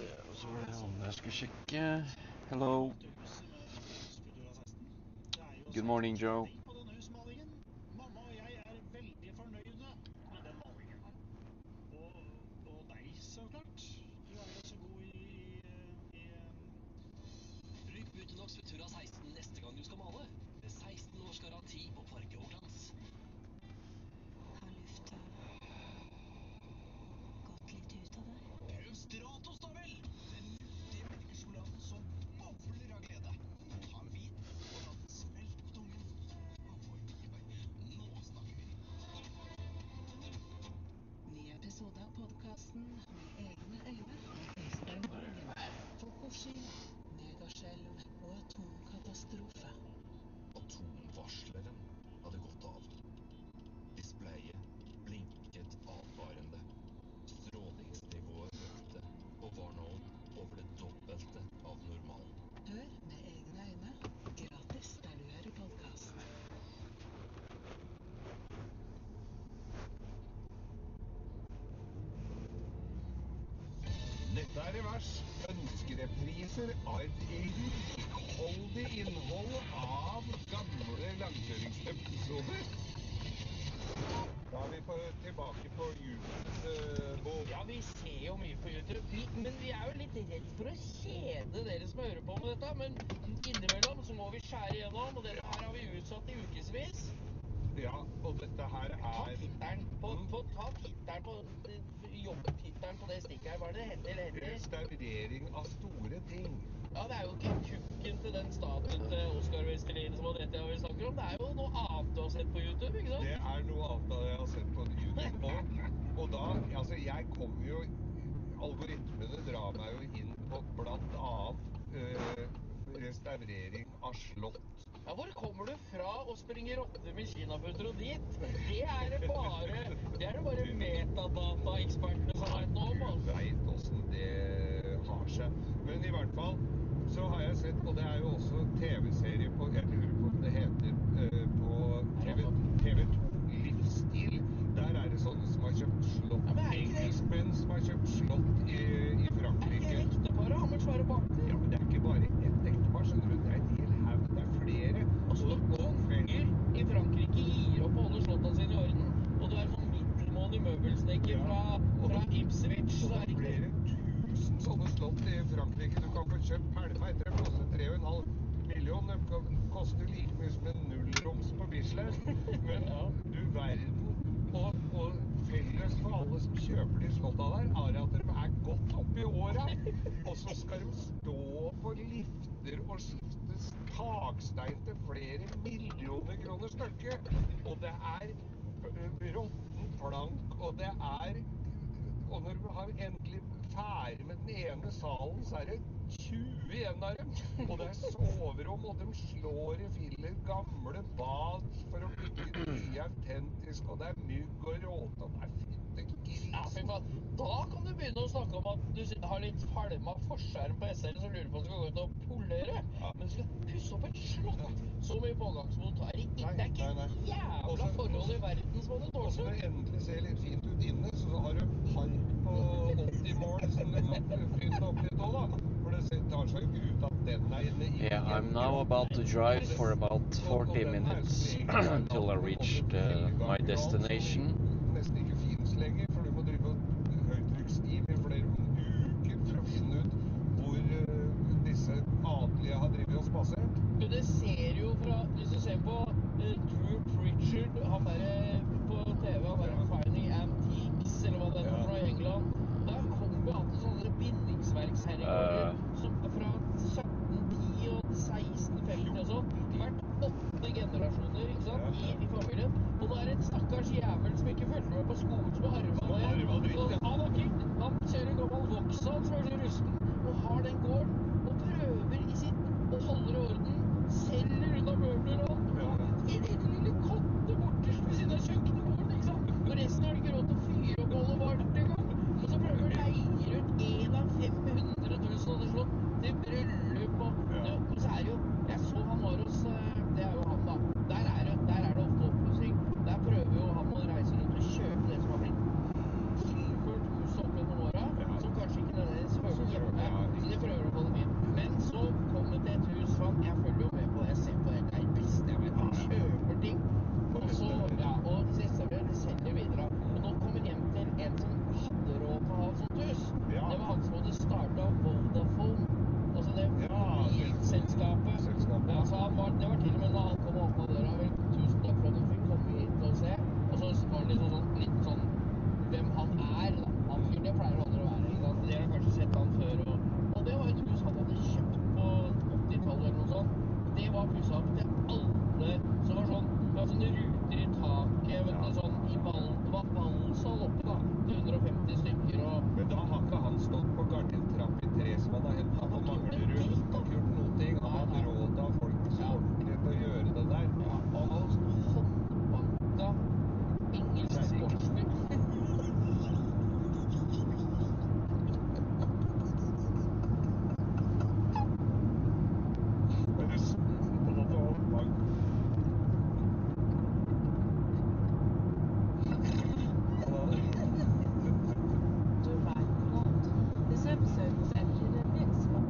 Jeg skal sjekke. Hello. Good morning, Joe. Mamma og jeg er veldig fornøyde med den malingen. Og deg, så klart. Du er jo så god i Bruk Butelox Futura 16 neste gang du skal male. Med 16 års garanti på farge og glans. Har lufta gått litt ut av deg? Prøv Stratos, da vel! Den luftige melkesjokoladen som bobler av glede. Ta en bit og la den smelte på tungen. Oi, nå snakker vi. Ny episode av podcasten Med egne øyne med Øystein Borgen. Fukushi, megaskjelv og atomkatastrofe. Atomvarsleren hadde gått av. Displayet blinket advarende. Strålingsnivået økte og var nå over det dobbelte av normalen. Hør med egne øyne, gratis der du hører podcast. Dette er Revers, ønskerepriser av et rikholdig innhold av gamle langkjøringsepisoder. Da er vi tilbake på YouTube. Ja, vi ser jo mye på YouTube, men vi er jo litt redd for å kjede dere som hører på med dette, men innimellom så må vi skjære igjennom, og dette her har vi utsatt i ukesvis. Ja, og dette her Ta er... tittelen på jobbtittelen på det stikket her, hva er det heter? Eller heter? Restaurering av store ting. Ja, det er jo ikke kukken til den statuen til Oscar Westerlin som var dette vi snakker om, det er jo noe annet du har sett på YouTube, ikke sant? Det er noe annet av det jeg har sett på YouTube. Og da, altså jeg kommer jo... Algoritmene drar meg jo inn på blant annet restaurering av slott. Ja, hvor kommer du fra og springer rotter med kinaputter og dit? Det er det bare metadata-ekspertene som vet noe om, Du vet hvordan det har seg. Men i hvert fall så har jeg sett, og det er jo også TV-serie på, jeg lurer på om det heter på TV2 Livsstil. Der er det sånne som har kjøpt slott. Ja, men er ikke det- Engelskmenn som har kjøpt slott i Frankrike. Er ikke ekteparet har med svære barter? Ja, men det er ikke bare ett ektepar, skjønner du. Det er et hel haug, det er flere. Altså, når konger i Frankrike gir opp å holde slottene sine i orden, og du er sånn middelmådig møbelsnekker fra Ipswich, så er det ikke flere tusen sånne slott i Frankrike. Du kan få kjøpt Pelma etter det koster 3,5 millioner. Det koster like mye som en nullroms på Bislett. Men du verden, og felles for alle som kjøper de slotta der, er at de er godt opp i åra. Og så skal de stå på lifter og skifte takstein til flere millioner kroner stykket. Og det er råtten plank, og det er... Og når vi har endelig ferdig med den ene salen, så er det 20 igjen av dem. Og det er soverom, og de slår i filler gamle bad for å bygge nye autentiske, og det er mygg og råte, og det er fyttegris. Ja, fy faen. Da kan du begynne å snakke om at du har litt falma forskjærm på SL som lurer på om du skal gå ut og polere. Men du skal pusse opp et slott. Så mye pågangsmot er det ikke. Det er ikke jævla forhold i verden som hadde Og så når tålt. det endelig ser litt fint ut inne, så har du park på 80 mål som de må flytte opp litt også, da. For det tar seg jo ut at den er inne i... Yeah, I'm now about to drive for about 40 minutes until I reach my destination. Nesten ikke finnes lenger, for du må drive høytrykkstim i flere uker for å finne ut hvor disse adelige har drivet og spasert. Men det ser jo fra, hvis du ser på Drew Pritchard, han der på TV, han der Finding Antiques, eller hva det heter fra England, der kom jo alltid sånne bindingsverksherregårder som fra 1710 og 1650 og sånn, hvert 8 generasjoner, ikke sant, i familien. Og nå er det en stakkars jævel som ikke følger med på skolen, som har arvet det. Og han har kid, han ser en gammel Vauxhall som er så rusten, og har den gården, og prøver i sitt, og holder i orden, selger unna møbler og i den lille kotte borterst ved siden av kjøkkenborden, ikke sant? Og resten har ikke råd til å fyre opp alle varmt en gang. Og så prøver han å leie ut 1 av 500 000 hadde slått til bryllup og... Og så er det jo... Jeg så han var hos... Det er jo han da. Der er det ofte oppussing. Der prøver jo han å reise rundt og kjøpe det som har blitt tilført huset opp gjennom åra, som kanskje ikke nødvendigvis hører hjemme var pussa opp til alle som var sånn, det var sånne ruter i taket, vet du, sånn i ballen, det var ballsal oppe da, til 150 stykker, og Men da har ikke han stått på gardintrapp i Tresvann og hentet på Manglerud. Han har ikke gjort noen ting. Han har hatt råd av folk som orker til å gjøre det der. ja, og han håndbanka engelsk sportsby. Men du så på det var This episode was edited in Nixon.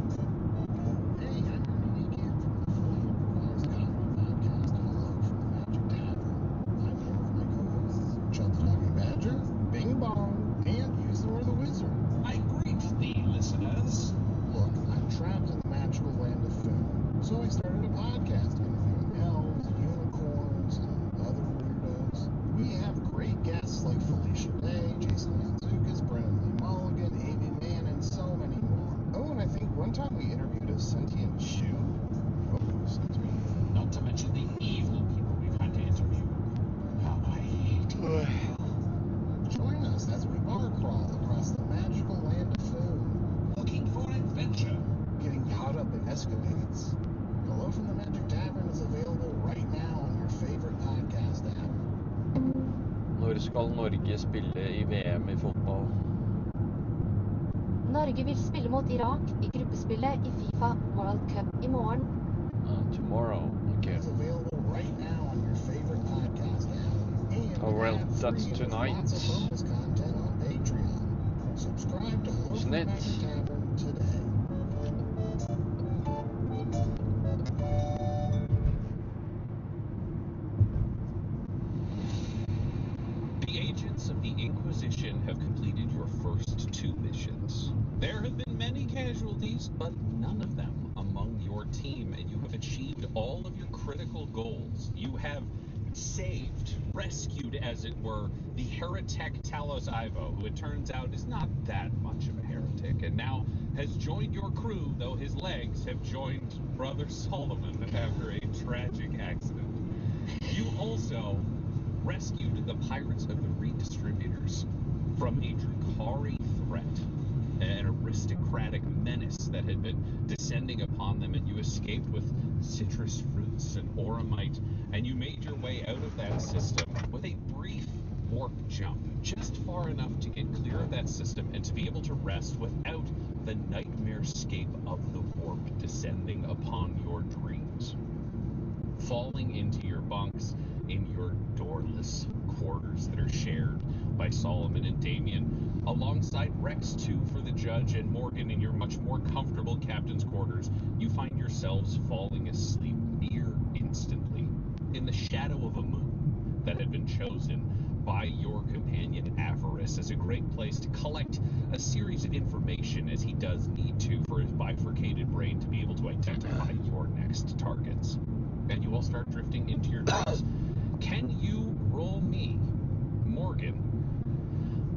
Hey, I'm Ernie Camp from the Fully Improvised Comedy Podcast, Hello from the Magic Tavern. I'm here with my co-hosts, Chuck the Talking Badger, Bing Bong, and Usador the Wizard. I greet thee, listeners. Look, I'm trapped in the magical land of Foon, so I started a podcast interviewing elves, unicorns, and other weirdos. We have great guests like Felicia Day, Jason Mantzoukas, Brennan Lee Mulligan, Amy Mann, and so many more. Oh, and I think one time we interviewed a sentient shoe. Oh, sentient. Not to mention the evil people we've had to interview. How I hate you. Join us as we bar crawl across the magical land of Foon, Looking for adventure. getting caught up in escapades. Hello from the Magic Tavern is available right now on your favorite podcast app. Når skal Norge spille i VM i fotball? Norge vil spille mot Irak i gruppespillet i FIFA World Cup i morgen. Tomorrow. Okay. It's available right now on your favorite podcast app. And Oh, well, ad-free that's with tonight. lots of bonus content on Patreon. Subscribe to Hello from the Isn't it? Magic Tavern today. The agents of the Inquisition have completed your first 2 missions. There have been many casualties, but none of them among your team, and you have achieved all of your critical goals. You have saved, rescued, as it were, the heretic Talos Ivo, who it turns out is not that much of a heretic, and now has joined your crew, though his legs have joined Brother Solomon after a tragic accident. You also rescued the Pirates of the Redistributors from a Drukhari threat, an aristocratic menace that had been descending upon them, and you escaped with citrus fruits and oromite, and you made your way out of that system with a brief warp jump, just far enough to get clear of that system and to be able to rest without the nightmare-scape of the warp descending upon your dreams. Falling into your bunks in your doorless quarters that are shared by Solomon and Damien, alongside Rex 2 for the judge and Morgan in your much more comfortable captain's quarters, you find yourselves falling asleep near instantly in the shadow of a moon that had been chosen by your companion Avarice as a great place to collect a series of information, as he does need to for his bifurcated brain to be able to identify your next targets. And you all start drifting into your dreams. Can you roll me, Morgan,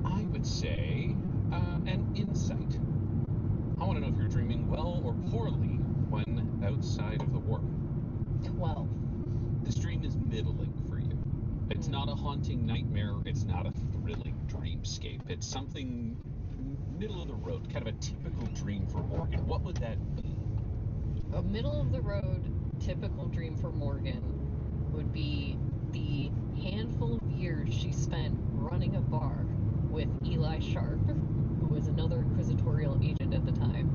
I would say, an insight? I want to know if you're dreaming well or poorly when outside of the warp. 12. This dream is middling for you. It's not a haunting nightmare. It's not a thrilling dreamscape. It's something middle of the road, kind of a typical dream for Morgan. What would that be? A middle of the road typical dream for Morgan would be the handful of years she spent running a bar with Eli Sharp, who was another inquisitorial agent at the time.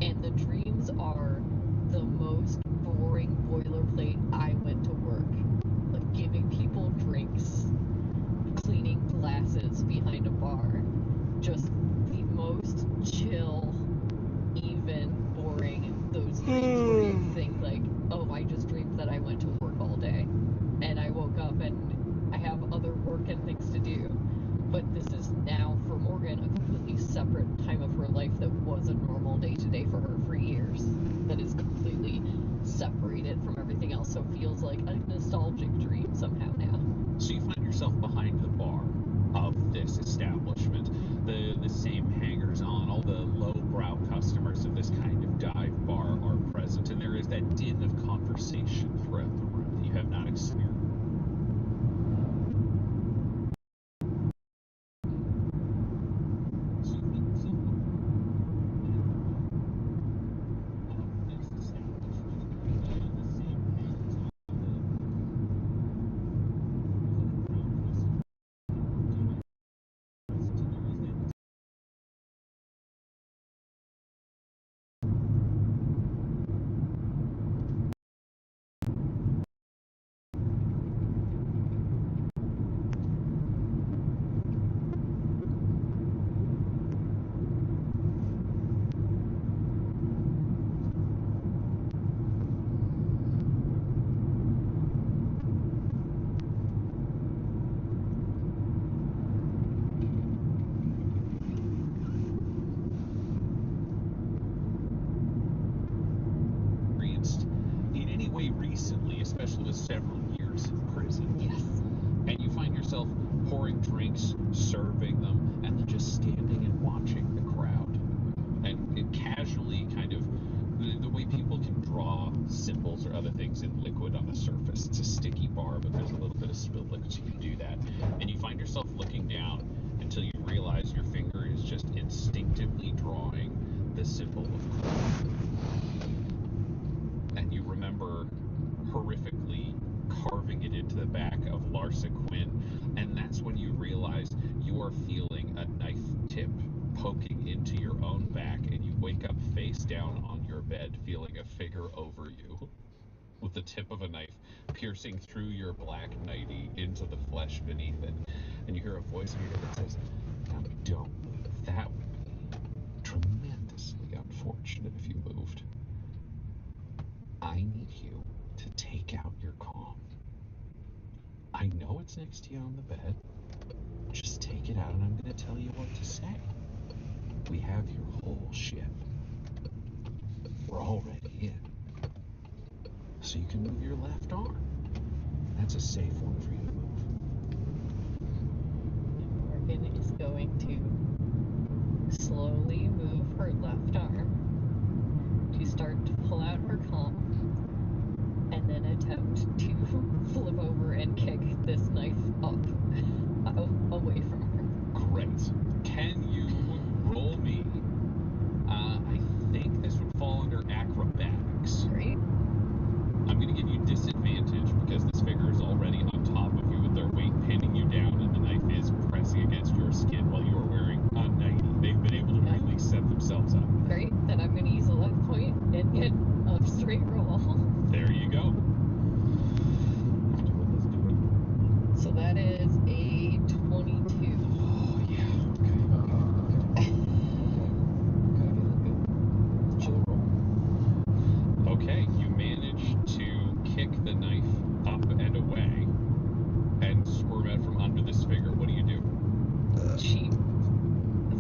And the dreams are the most boring boilerplate I went to work. Like giving people drinks, cleaning glasses behind a bar. Just the most chill, recently, especially with several years in prison. Yes. And you find yourself pouring drinks, serving them, and then just standing and watching the crowd. And it casually kind of, the way people can draw symbols or other things in liquid on a surface. It's a sticky bar, but there's a little bit of spilled liquid, so you can do that. And you find yourself looking down until you realize your finger is just instinctively drawing the symbol of crime. And you remember horrifically carving it into the back of Larsa Quinn, and that's when you realize you are feeling a knife tip poking into your own back, and you wake up face down on your bed feeling a figure over you with the tip of a knife piercing through your black nightie into the flesh beneath it. And you hear a voice in your head that says, "Now don't move. That would be tremendously unfortunate if you moved. I need you to take out your calm. I know it's next to you on the bed. Just take it out and I'm going to tell you what to say. We have your whole ship. We're already in. So you can move your left arm. That's a safe one for you to move." Morgan is going to slowly move her left arm to start to pull out her comm, and then attempt to flip over and kick this knife up away from her. Great. Can you roll me? I think this would fall under acrobatics. Great. I'm going to give you disadvantage because this figure is already on top of you with their weight pinning you down, and the knife is pressing against your skin while you are wearing a nightie. They've been able to really set themselves up. Great. Then I'm going to use a luck point and get a straight roll. There you go. Let's do it. So that is a 22. Oh, yeah. Okay. Chill roll. Okay, you manage to kick the knife up and away and squirm out from under this figure. What do you do? She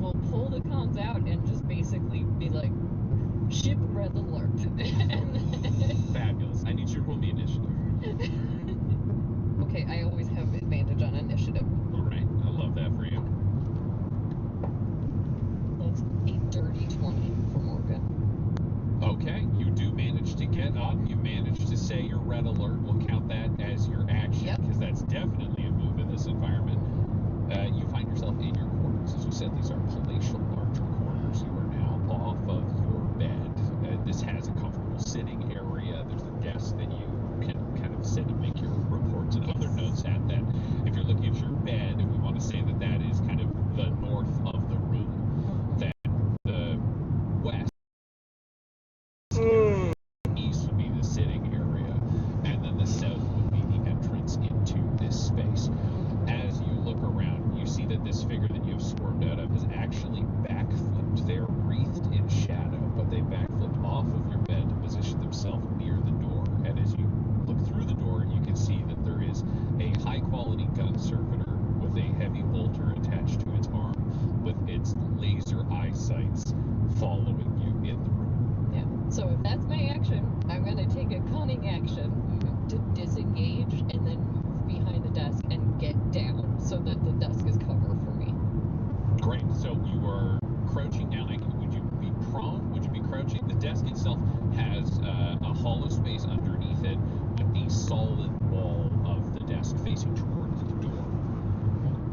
will pull the comms out and just basically be like, "Ship red alert." And Fabulous. I need you to roll me initiative. okay, I always have advantage on initiative. All right, I love that for you. That's a dirty 20 for Morgan. Okay, you do manage to get up. You manage to say your red alert. We'll count that as your action because that's definitely a move in this environment. You find yourself in your quarters. As we said, these are palatial, larger quarters. You are now off of your bed. This has a comfortable sitting area. There's a desk that you can kind of sit and make your reports and other notes at. That if you're looking at your bed, and we want to say that that is kind of the north of the room, that the west east would be the sitting area, and then the south would be the entrance into this space. As you look around, you see that this figure that you have swarmed out of is actually backflipped. They're wreathed in shadow, but they backflipped off of your bed to position themselves near the door. And as you look through the door, you can see that there is a high-quality gun servitor with a heavy bolter attached to its arm, with its laser eye sights following you in the room. Yeah. So if that's my action, I'm gonna take a cunning action to disengage and then move behind the desk and get down so that the desk is covered for me. Great. So you are crouching down. Would you be prone? Would you be crouching? The desk itself has a hollow space underneath it with the solid wall of the desk facing towards the door.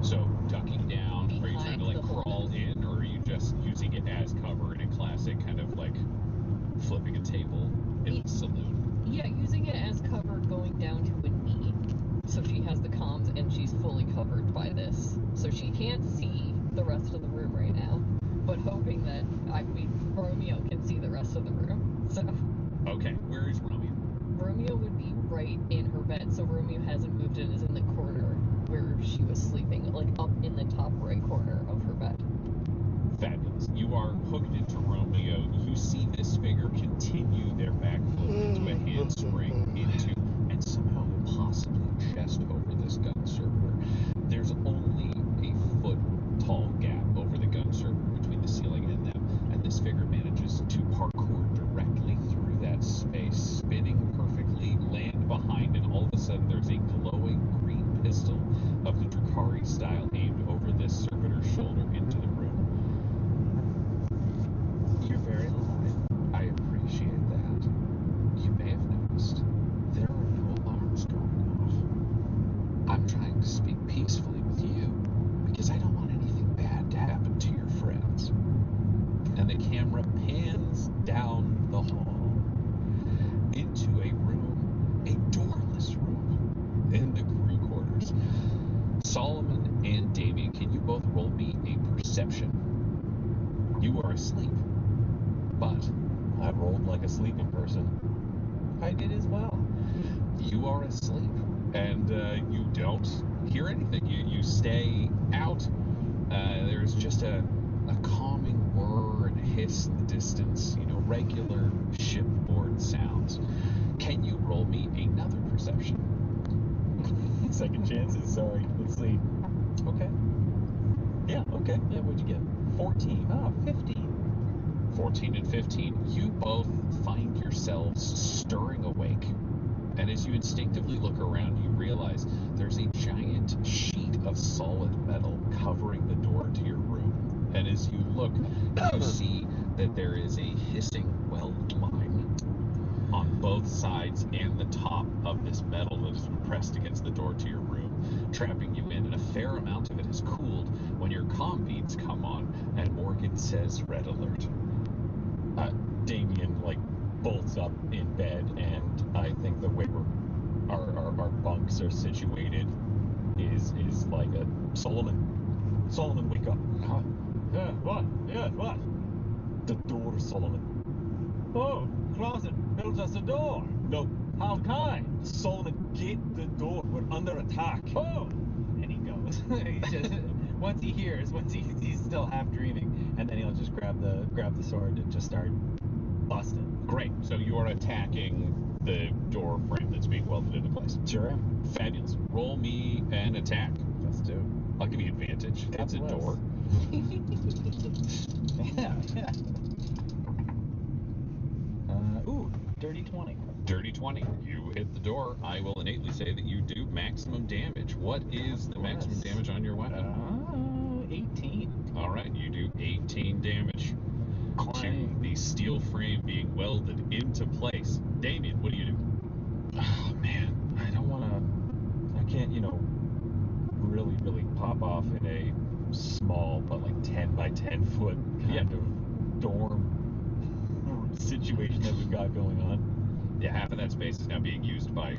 So ducking down, are you trying to like crawl in, or are you just using it as cover in a classic kind of like flipping a table in the saloon? Yeah, using it as cover going down to a knee. So she has the comms and she's fully covered by this. So she can't see the rest of the room right now. But hoping that, Romeo can see the rest of the room. So. Okay, where is Romeo? Romeo would be right in her bed. So Romeo hasn't moved and is in the corner where she was sleeping, like up in the top right corner of her bed. Fabulous. You are hooked into Romeo. You see this figure continue their backflip into a handspring into, and somehow possibly just over this gun server. There's only a foot tall gap over the gun server between the ceiling and them, and this figure manages to parkour directly through that space, spinning perfectly, landing projectile aimed over this servitor's shoulder into the room. You're very alive. I appreciate that. You may have noticed there are no alarms going off. I'm trying to speak peacefully with you because I don't want anything bad to happen to your friends. And the camera pans down the hall into a room, a doorless room, in the crew quarters. Solomon and Damien, can you both roll me a perception? You are asleep, but I rolled like a sleeping person. I did as well. you are asleep, and you don't hear anything. You stay out. There's just a calming whir and hiss in the distance, regular shipboard sounds. Can you roll me another perception? Second chances, sorry. Let's see. Okay. Yeah, okay. Yeah, what'd you get? 14. Ah, 15. 14 and 15, you both find yourselves stirring awake. And as you instinctively look around, you realize there's a giant sheet of solid metal covering the door to your room. And as you look, you see that there is a hissing weld line on both sides and the top of this metal that has been pressed against the door to your room, trapping you in. And a fair amount of it is cooled when your comm beads come on and Morgan says red alert. Damien bolts up in bed, and I think the way our bunks are situated is like a Solomon, wake up. Yeah, what? Yeah, what? The door, Solomon. Oh, closet built us a door. No, How kind. Solomon, get the door. We're under attack. Oh! And he goes. He just, once he's still half dreaming, and then he'll just grab the sword and just start busting. Great. So you are attacking the door frame that's being welded into place. Sure am. Fabulous. Roll me an attack. Let's do. I'll give you advantage. It's a bless. door. Yeah. Ooh, dirty 20. Dirty 20. You hit the door. I will innately say that you do maximum damage. What is the maximum damage on your weapon? 18. All right, you do 18 damage to the steel frame being welded into place. Damien, what do you do? Oh, man. I don't want to... I can't, really pop off in a small, but 10 by 10 foot kind of dorm situation that we've got going on. Yeah, half of that space is now being used by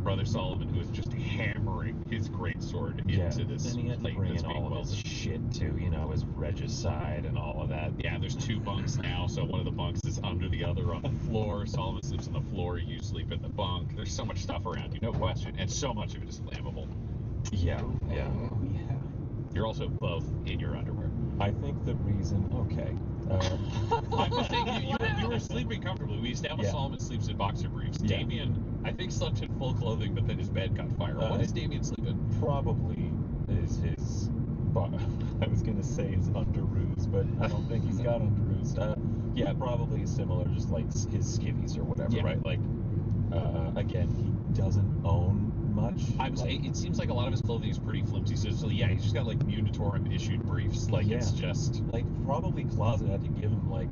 Brother Solomon, who is just hammering his greatsword into this and he had to plate bring that's in being all of his welded. shit too, his regicide and all of that. Yeah, there's 2 bunks now, so one of the bunks is under the other on the floor. Solomon sleeps on the floor, you sleep in the bunk. There's so much stuff around you, no question, and so much of it is flammable. Yeah. You're also both in your underwear. I think the reason, okay. I'm just saying, you were sleeping comfortably. We established Solomon sleeps in boxer briefs. Yeah. Damien, I think, slept in full clothing, but then his bed caught fire. What does Damien sleep in? Probably is his, I was going to say his underoos, but I don't think he's got underoos. Yeah, probably similar, just like his skivvies or whatever, right? Again, he doesn't own much. I'm saying, it seems like a lot of his clothing is pretty flimsy, so yeah, he's just got Munitorum issued briefs. It's just... probably Closet had to give him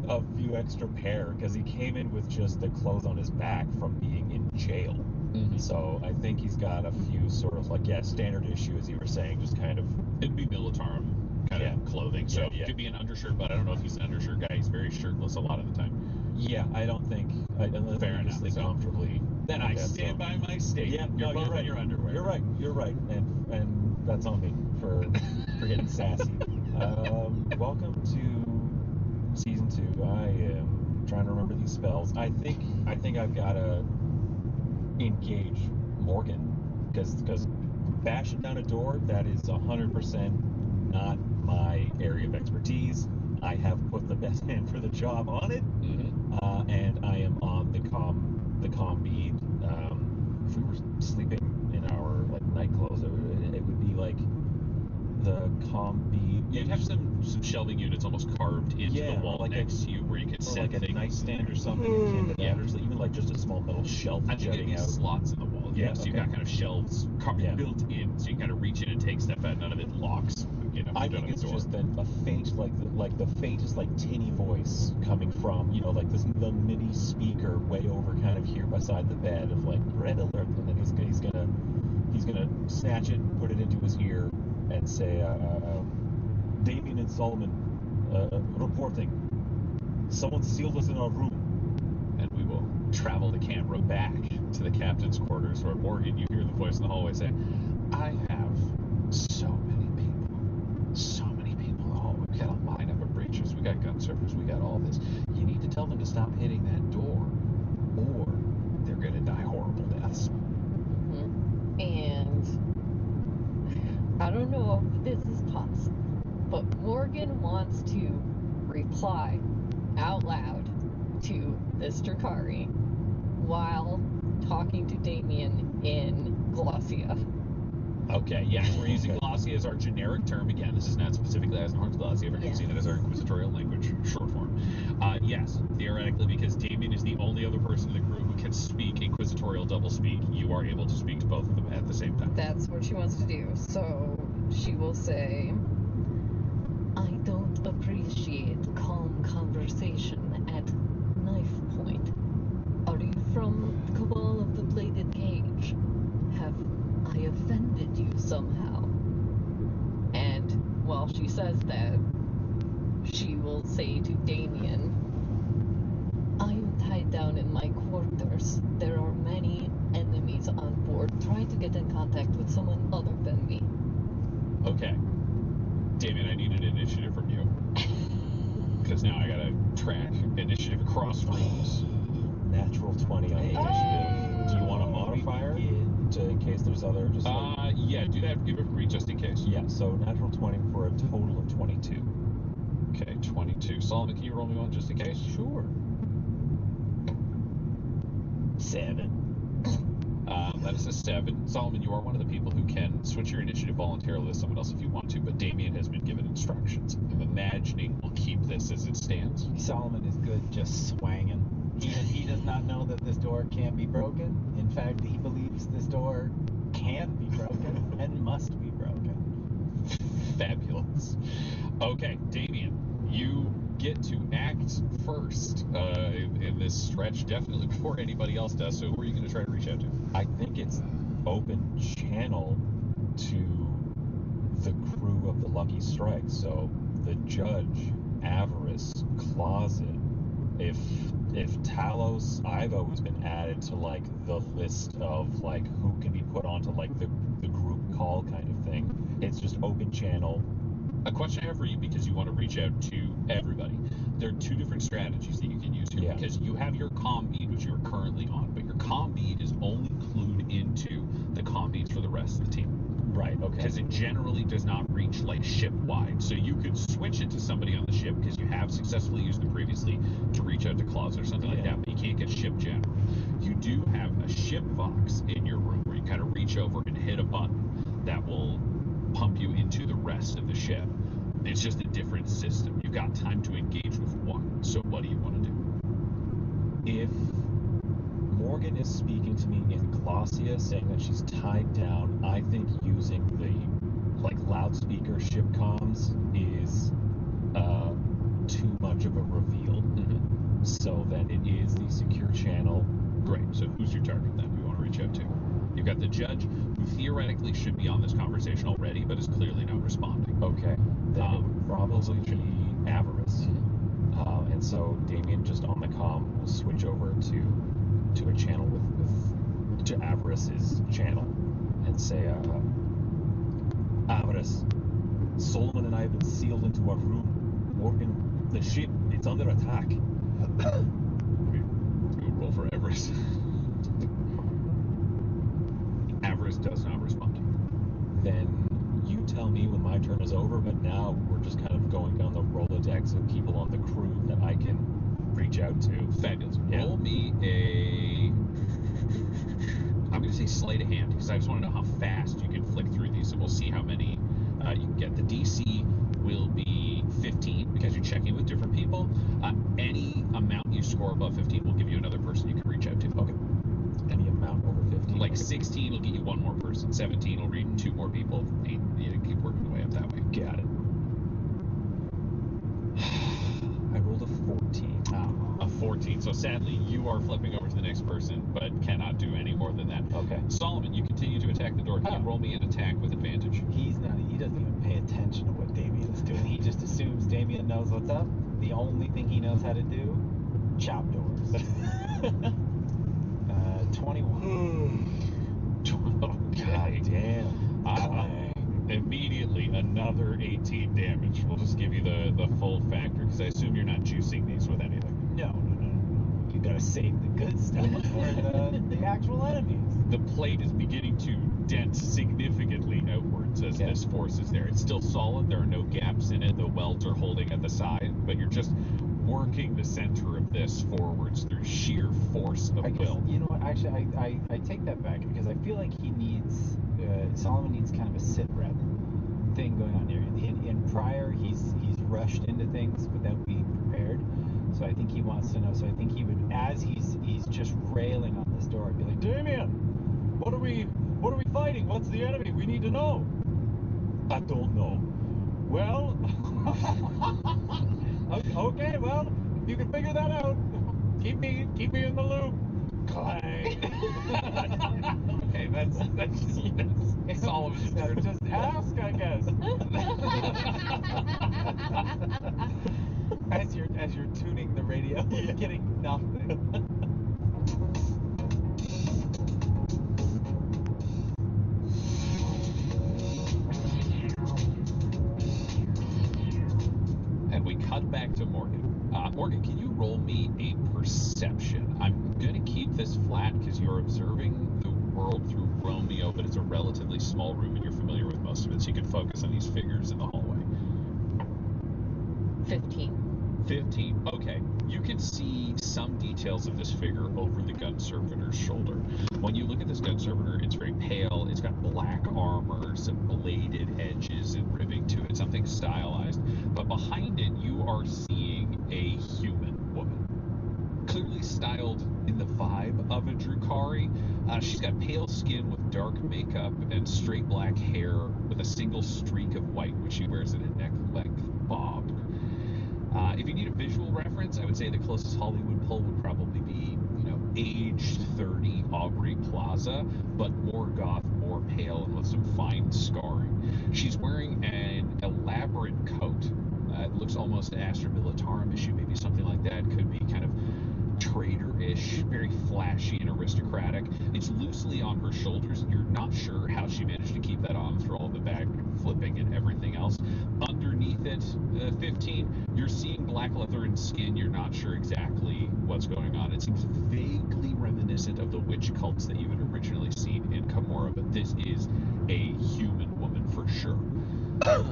a few extra pair, because he came in with just the clothes on his back from being in jail. Mm-hmm. So I think he's got a few sort of standard issue, as you were saying, just kind of... It'd be Militarum kind of clothing, so it could be an undershirt, but I don't know if he's an undershirt guy. He's very shirtless a lot of the time. Yeah, I don't think, unless Fair you enough, sleep so comfortably. Then I stand by my statement. Yeah, You're both in your underwear. You're right, and that's on me for getting sassy. Welcome to season 2. I am trying to remember these spells. I think I've got to engage Morgan, because bashing down a door, that is 100% not my area of expertise. I have put the best man for the job on it, and I am on the comm bead. If we were sleeping in our night clothes, it would be the comm bead. You'd have some shelving units almost carved into Yeah, the wall like next to you where you could Or set like a things. nightstand or something akin to that, Yeah. or even like just a small metal shelf I think it'd jutting be out. slots in the wall. Yeah, So you've okay. got kind of shelves built in, so you can kind of reach in and take stuff out. None of it locks. You know, I you don't think have it's a door. just then a faint, like the faintest, like tinny voice coming from, like the mini speaker way over, kind of here beside the bed, of like red alert, and then he's gonna snatch it, put it into his ear, and say, Damien and Solomon, reporting. Someone sealed us in our room. And we will travel the camera back to the captain's quarters, where Morgan, you hear the voice in the hallway say, I have so many people in the hall. We've got a lineup of breachers, we got gun servers, we got all this. You need to tell them to stop hitting that door, or they're gonna die horrible deaths. And I don't know if this is possible, but Morgan wants to reply out loud to this Drakari while talking to Damien in Glossia. Okay, yes, we're using Glossia as our generic term. Again, this is not specifically Eisenhorn's Glossia, but using it as our inquisitorial language, short form. Yes, theoretically, because Damien is the only other person in the crew who can speak inquisitorial doublespeak, you are able to speak to both of them at the same time. That's what she wants to do. So she will say, I don't appreciate calm conversation at knife point. Are you from Cabal of the Bladed Cage? Have I offended you somehow? And while she says that, she will say to Damien, I am tied down in my quarters. There are many enemies on board. Try to get in contact with someone other than me. Okay. Damien, I need an initiative from you. Because now I gotta track initiative across rooms. Natural 20 on the initiative. Do you want a modifier in case there's other? Yeah, do that. Give it a read just in case. Yeah, so natural 20 for a total of 22. Okay, 22. Solomon, can you roll me one just in case? Sure. 7. That is a 7. Solomon, you are one of the people who can switch your initiative voluntarily with someone else if you want to, but Damien has been given instructions. I'm imagining we'll keep this as it stands. Solomon is good just swanging. He does not know that this door can be broken. In fact, he believes this door can be broken and must be broken. Fabulous. Okay, Damien, you get to act first in this stretch, definitely before anybody else does. So who are you going to try to reach out to? I think it's open channel to the crew of the Lucky Strike. So the judge, Avarice, Closet. If Talos, Ivo has been added to like the list of like who can be put onto like the group call kind of thing. It's just open channel. A question I have for you, because you want to reach out to everybody. There are two different strategies that you can use here, because you have your comm bead, which you are currently on, but your comm bead is only clued into the comm beads for the rest of the team. Right, okay. Because it generally does not reach like ship-wide. So you could switch it to somebody on the ship, because you have successfully used them previously to reach out to Closet or something like that, but you can't get ship general. You do have a ship box in your room where you kind of reach over and hit a button that will pump you into the rest of the ship. It's just a different system. You've got time to engage with one. So what do you want to do? If Morgan is speaking to me in Glossia, saying that she's tied down, I think using the like loudspeaker ship comms is too much of a reveal. So then it is the secure channel. Great. So who's your target then? Who you want to reach out to? You've got the judge, who theoretically should be on this conversation already, but is clearly not responding. Okay. Then it would probably be Avarice. And so Damien, just on the comm, will switch over to a channel to Avarice's channel and say, Avarice, Solomon and I have been sealed into a room. Morgan, the ship, it's under attack. We would roll for Avarice. Avarice does not respond. Then you tell me when my turn is over, but now we're just kind of going down the Rolodex of people on the crew that I can reach out to. Fabulous. Roll me I'm going to say sleight of hand, because I just want to know how fast you can flick through these, and we'll see how many you can get. The DC will be 15 because you're checking with different people. Any amount you score above 15 will give you another person you can reach out to. Okay. Any amount over 15? Like 16 will get you one more person. 17 will read 2 more people. 8, you keep working the way up that way. Got it. I rolled a 14. A 14. So sadly, you are flipping over to the next person, but cannot do any more than that. Okay. Solomon, you continue to attack the door. Can you roll me an attack with advantage? He doesn't even pay attention to what Damien's doing. He just assumes Damien knows what's up. The only thing he knows how to do, chop doors. 21. God damn. Immediately another 18 damage. We'll just give you the full factor because I assume you're not juicing these with anything. No. You gotta save the good stuff for the actual enemies. The plate is beginning to dent significantly outwards as this force is there. It's still solid. There are no gaps in it. The welds are holding at the side, but you're just working the center of this forwards through sheer force of will. You know what? Actually, I take that back because I feel like he needs Solomon needs kind of a sit rep thing going on here. In prior, he's rushed into things without being prepared. So I think he wants to know. So I think he would, as he's just railing on this door, I'd be like, Damien, what are we fighting? What's the enemy? We need to know. I don't know. Well, okay, well, you can figure that out. Keep me in the loop. Clang. Okay, that's Solomon's turn. Just ask, I guess. as you're tuning the radio, you're getting nothing. And we cut back to Morgan. Morgan, can you roll me a perception? I'm going to keep this flat because you're observing the world through Romeo, but it's a relatively small room and you're familiar with most of it, so you can focus on these figures in the hallway. 15. 15. Okay. You can see some details of this figure over the gun servitor's shoulder. When you look at this gun servitor, it's very pale. It's got black armor, some bladed edges and ribbing to it, something stylized. But behind it, you are seeing a human woman. Clearly styled in the vibe of a Drukhari. She's got pale skin with dark makeup and straight black hair with a single streak of white, which she wears in a neck-length bob. If you need a visual reference, I would say the closest Hollywood pull would probably be, aged 30 Aubrey Plaza, but more goth, more pale, and with some fine scarring. She's wearing an elaborate coat. It looks almost Astra Militarum issue, maybe something like that. Could be kind of trader-ish, very flashy and aristocratic. It's loosely on her shoulders. You're not sure how she managed to keep that on through all the bag flipping and everything else. Underneath it, 15, you're seeing black leather and skin. You're not sure exactly what's going on. It seems vaguely reminiscent of the witch cults that you had originally seen in Camorra, but this is a human woman for sure.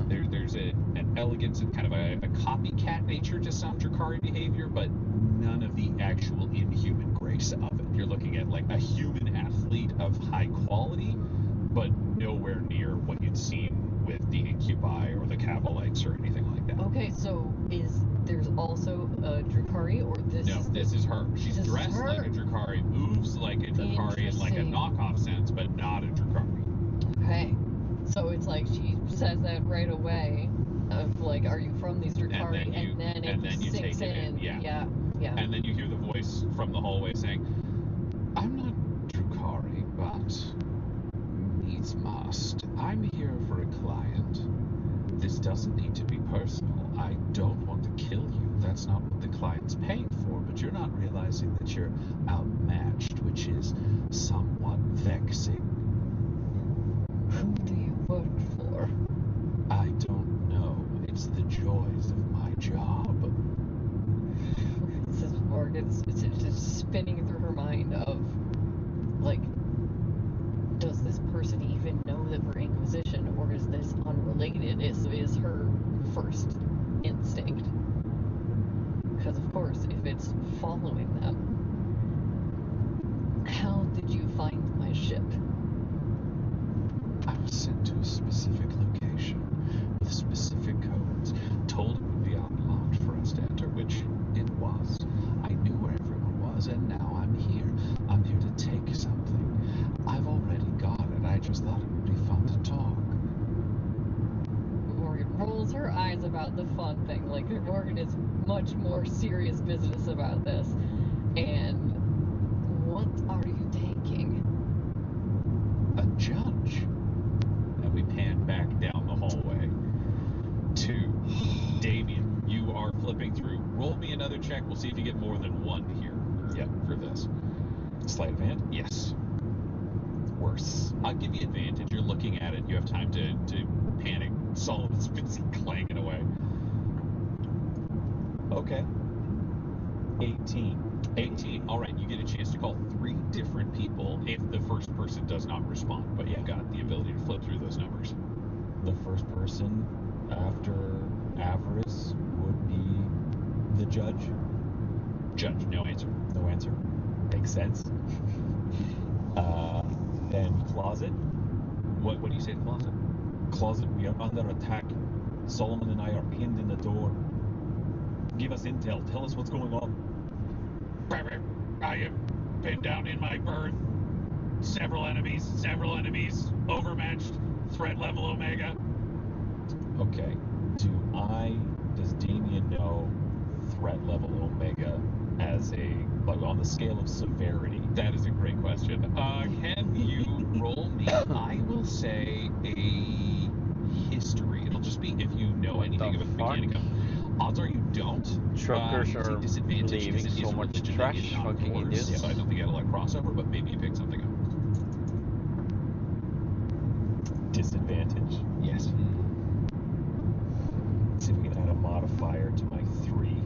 There's an elegance and kind of a copycat nature to some Drukhari behavior, but none of the actual inhuman grace of it. You're looking at like a human athlete of high quality, but nowhere near what you'd seen with the Incubi or the Cavalites or anything like that. Okay, so there's also a Drukhari, or this? No, this is her. She's dressed like a Drukhari, moves like a Drukhari in like a knockoff sense, but not a Drukhari. Okay, so it's like she says that right away, of like, are you from these Drukhari? And then it you sinks take it in. Yeah. And then you hear the voice from the hallway saying, "I'm not Drukhari, but needs must. I'm here for a client. This doesn't need to be personal. I don't want to kill you. That's not what the client's paying for, but you're not realizing that you're outmatched, which is somewhat vexing." Who do you work for? I don't know. It's the joys of my job. This is Morgan's. It's just spinning through her mind of, like, does this person even know that we're Inquisition, or is this unrelated? Is her first instinct. Because, of course, if it's following them, how did you find my ship? I was sent to a specific location. with specific codes, told it would be unlocked for us to enter, which it was. I knew where everyone was, and now I'm here. I'm here to take something. I've already got it. I just thought it would be fun to talk. Morgan rolls her eyes about the fun thing. Like, Morgan is much more serious business about this. And what are you taking? A judge. And we pan back down the hallway to Damien. You are flipping through. Roll me another check. We'll see if you get more than one here for this. Sleight of hand? Yes. Worse. I'll give you advantage. You're looking at it. You have time to panic. Solomon's busy clanging away. Okay. 18. 18. All right, you get a chance to call 3 different people if the first person does not respond, but you've got the ability to flip through those numbers. The first person after Avarice would be the judge. Judge, no answer. No answer. Makes sense. Then closet. What do you say to closet? Closet, we are under attack. Solomon and I are pinned in the door. Give us intel. Tell us what's going on. I have been down in my berth. Several enemies. Overmatched. Threat level Omega. Okay. Does Damien know threat level Omega as on the scale of severity? That is a great question. Can you roll me, I will say, a history. It'll just be if you know anything about Mechanicum. Odds are you don't. Truckers are disadvantage leaving so much trash, fucking idiots. So I don't think you had a lot of crossover, but maybe you picked something up. Disadvantage? Yes. See if we can add a modifier to my 3.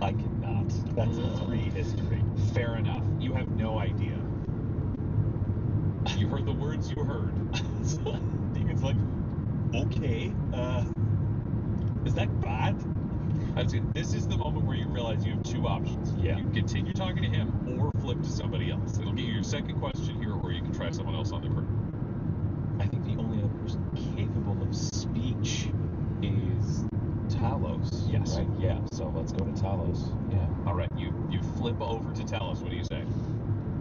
I cannot. That's a 3 history. Fair enough. You have no idea. You heard the words you heard. Demon's like, okay, is that bad? That's it. This is the moment where you realize you have 2 options. Yeah. You can continue talking to him or flip to somebody else. It'll give you your second question here, or you can try someone else on the crew. I think the only other person capable of speech is Talos. Yes. Right? Yeah, so let's go to Talos. Yeah. All right, you flip over to Talos. What do you say?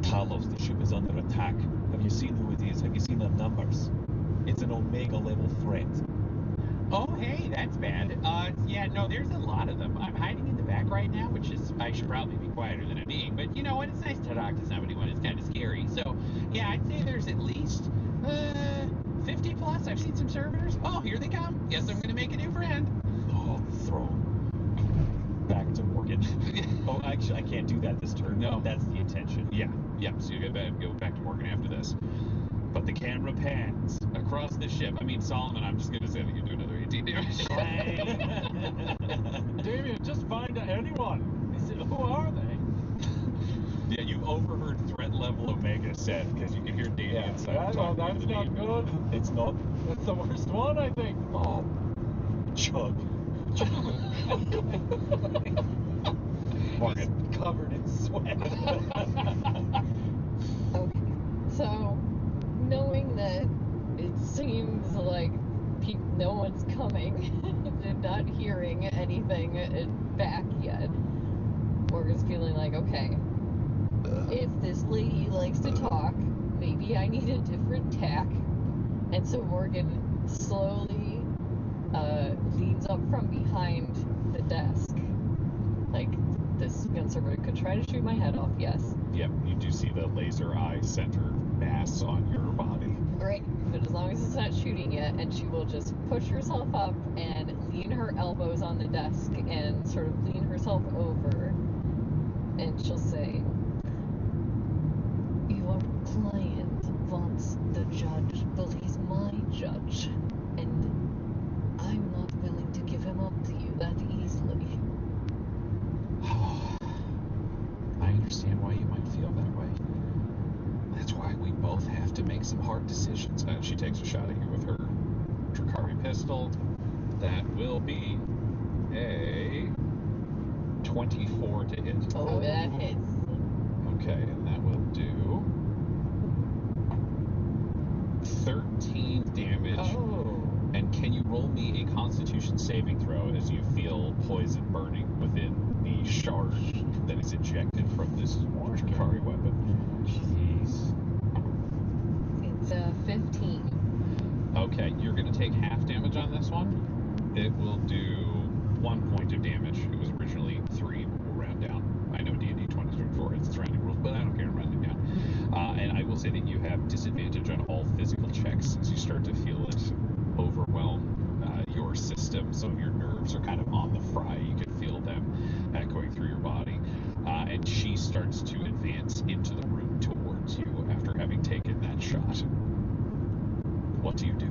Talos, the ship is under attack. Have you seen who it is? Have you seen the numbers? It's an Omega level threat. Oh, hey, that's bad. Yeah, no, there's a lot of them. I'm hiding in the back right now, which is, I should probably be quieter than I'm being, but you know what? It's nice to talk to somebody when it's kind of scary. So, yeah, I'd say there's at least 50 plus. I've seen some servitors. Oh, here they come. Guess I'm going to make a new friend. Oh, throw back to Morgan. Oh, actually, I can't do that this turn. No. That's the intention. Yeah. So you go back to Morgan after this. But the camera pans across the ship. I mean, Solomon, I'm just going to say that you do another 18 damage. Damien, just find anyone. I said, who are they? Yeah, you overheard threat level Omega said because you can hear Damien That's talking not to the name. good. It's not. It's the worst one, I think. Oh, chug. Morgan covered in sweat. Okay, so knowing that it seems like no one's coming and not hearing anything back yet, Morgan's feeling like, okay, if this lady likes to talk, maybe I need a different tack. And so Morgan slowly leans up from behind the desk. Like, this gunserver could try to shoot my head off, yes. Yep, you do see the laser eye center mass on your body. Great, but as long as it's not shooting yet, and she will just push herself up and lean her elbows on the desk and sort of lean herself over, and she'll say, "Your client wants the judge, but he's my judge, and I'm not willing to give him up to you that easily." I understand why you might feel that way. That's why we both have to make some hard decisions. And she takes a shot at you with her Drakari pistol. That will be a 24 to hit. Oh, that hits. Okay, and that will do 13 damage. Oh. And can you roll me a Constitution saving throw as you feel poison burning within the shard that is ejected from this Drakari weapon? Jeez. It's 15. Okay, you're going to take half damage on this one. It will do 1 point of damage. It was originally 3, but we'll round down. I know D&D 2024 has its rounding rules, but I don't care, I'm rounding down. And I will say that you have disadvantage on all physical checks as you start to feel it overwhelm your system. Some of your nerves are kind of on the fry. You can feel them going through your body. And she starts to advance into the room towards you after having taken that shot. What do you do?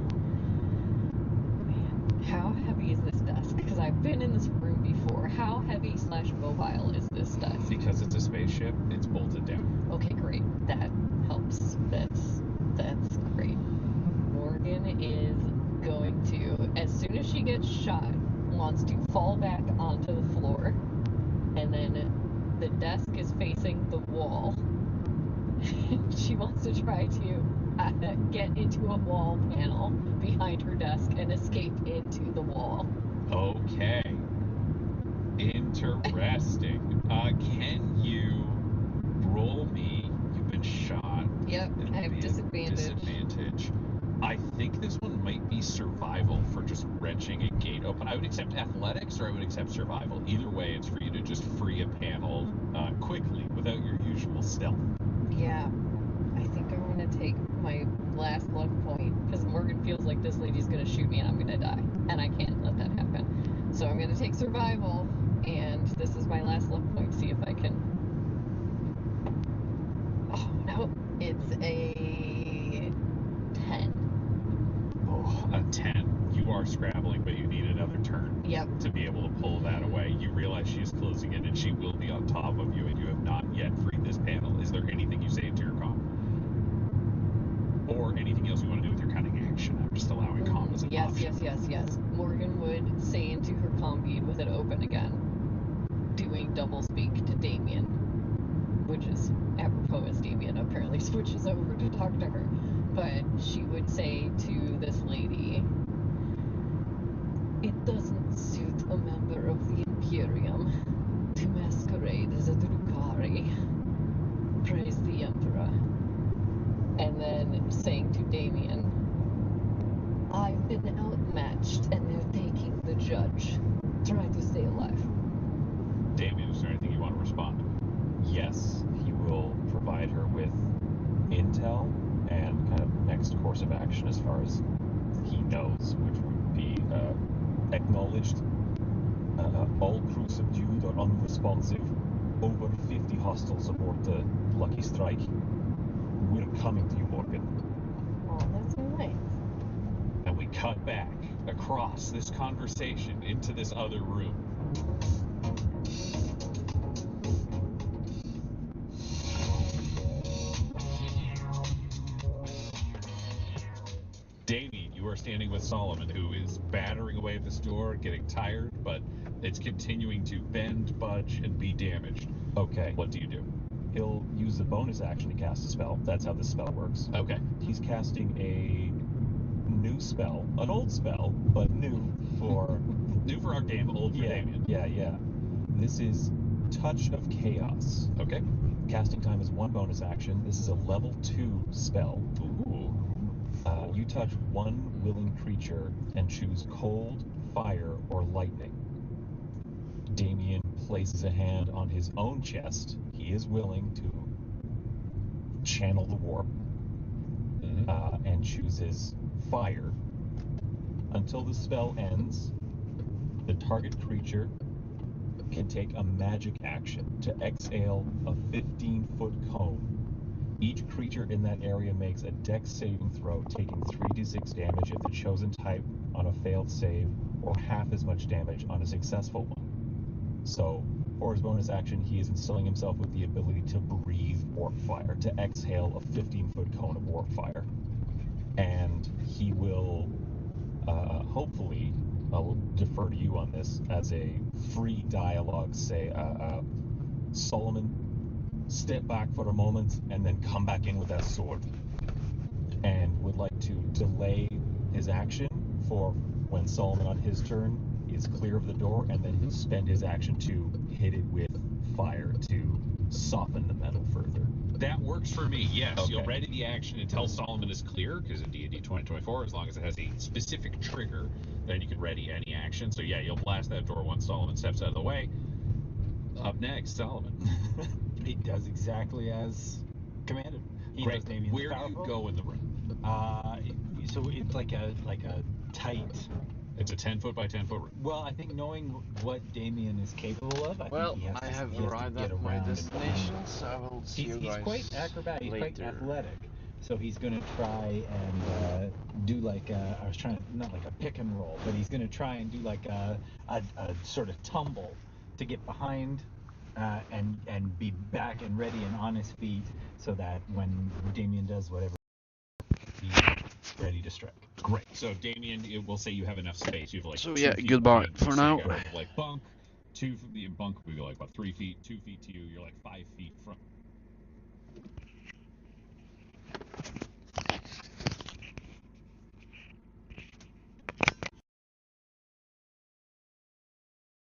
Man, how heavy is this desk? Because I've been in this room before. How heavy / mobile is this desk? Because it's a spaceship, it's bolted down. Okay, great. That helps. That's great. Morgan is going to, as soon as she gets shot, wants to fall back onto the floor, and then the desk is facing the wall. She wants to try to get into a wall panel behind her desk and escape into the wall. Okay. Interesting. Can you roll me? You've been shot. Yep, I have disadvantage. Disadvantage. I think this one might be survival for just wrenching a gate open. I would accept athletics or I would accept survival. Either way, it's for you to just free a panel quickly without your usual stealth. Yeah, I think I'm gonna take my last luck point because Morgan feels like this lady's gonna shoot me and I'm gonna die, and I can't let that happen. So I'm gonna take survival, and this is my last luck point. See if I can. Oh no, it's a 10. Oh, a 10. You are scrabbling, but you need another turn. Yep. To be able to pull that away. You realize she is closing in and she will be on top of you, and you have not yet freed this panel. Is there anything you say into your comm? Or anything else you want to do with your cunning action? I'm just allowing comm as an option. Yes. Morgan would say into her comm bead with it open again, doing double speak to Damien, which is apropos as Damien apparently switches over to talk to her. But she would say to this lady, "It doesn't suit a member of the Imperium to masquerade as a Drakari. Praise the Emperor." And then saying to Damien, "I've been outmatched and they're taking the judge. Try to stay alive." Damien, is there anything you want to respond? Yes, he will provide her with intel and kind of next course of action as far as he knows, which would be acknowledged, all crew subdued or unresponsive, over 50 hostiles aboard the Lucky Strike. We're coming to you, Morgan. Oh, that's nice. And we cut back across this conversation into this other room. Damien, you are standing with Solomon, who is battering away at this door, getting tired, but it's continuing to bend, budge, and be damaged. Okay. What do you do? He'll use the bonus action to cast a spell. That's how this spell works. Okay. He's casting a new spell, an old spell, but new for New for our game, old for Damien. Yeah. This is Touch of Chaos. Okay. Casting time is 1 bonus action. This is a level 2 spell. Ooh. You touch one willing creature and choose cold, fire, or lightning. Damien places a hand on his own chest. He is willing to channel the warp and chooses fire. Until the spell ends, the target creature can take a magic action to exhale a 15-foot cone. Each creature in that area makes a dex saving throw, taking 3d6 damage if the chosen type on a failed save, or half as much damage on a successful one. So, for his bonus action, he is instilling himself with the ability to breathe warp fire, to exhale a 15-foot cone of warp fire. And he will, hopefully, I'll defer to you on this, as a free dialogue, say, Solomon, step back for a moment and then come back in with that sword. And would like to delay his action for when Solomon on his turn is clear of the door, and then he'll spend his action to hit it with fire to soften the metal further. That works for me, yes. Okay. You'll ready the action until Solomon is clear, because in D&D 2024, as long as it has a specific trigger, then you can ready any action. So yeah, you'll blast that door once Solomon steps out of the way. Up next, Solomon. He does exactly as commanded. He Great. does Damien's Where do you powerful. go in the room? So it's like a tight. It's a 10-foot by 10-foot room. Well, I think knowing what Damien is capable of, I Well, think he has I to, have he has to arrived get at my around and destination, behind. so I will see you He's guys quite acrobatic, he's quite later. athletic. So he's going to try and do like I was trying, not like a pick and roll, but he's going to try and do like a sort of tumble to get behind and be back and ready and on his feet, so that when Damien does whatever, he's ready to strike. Great. So Damien, we'll say you have enough space. You have like So 2 yeah, feet goodbye behind you, for so you now. got, like bunk. Bunk would be like about 3 feet. 2 feet to you. You're like 5 feet from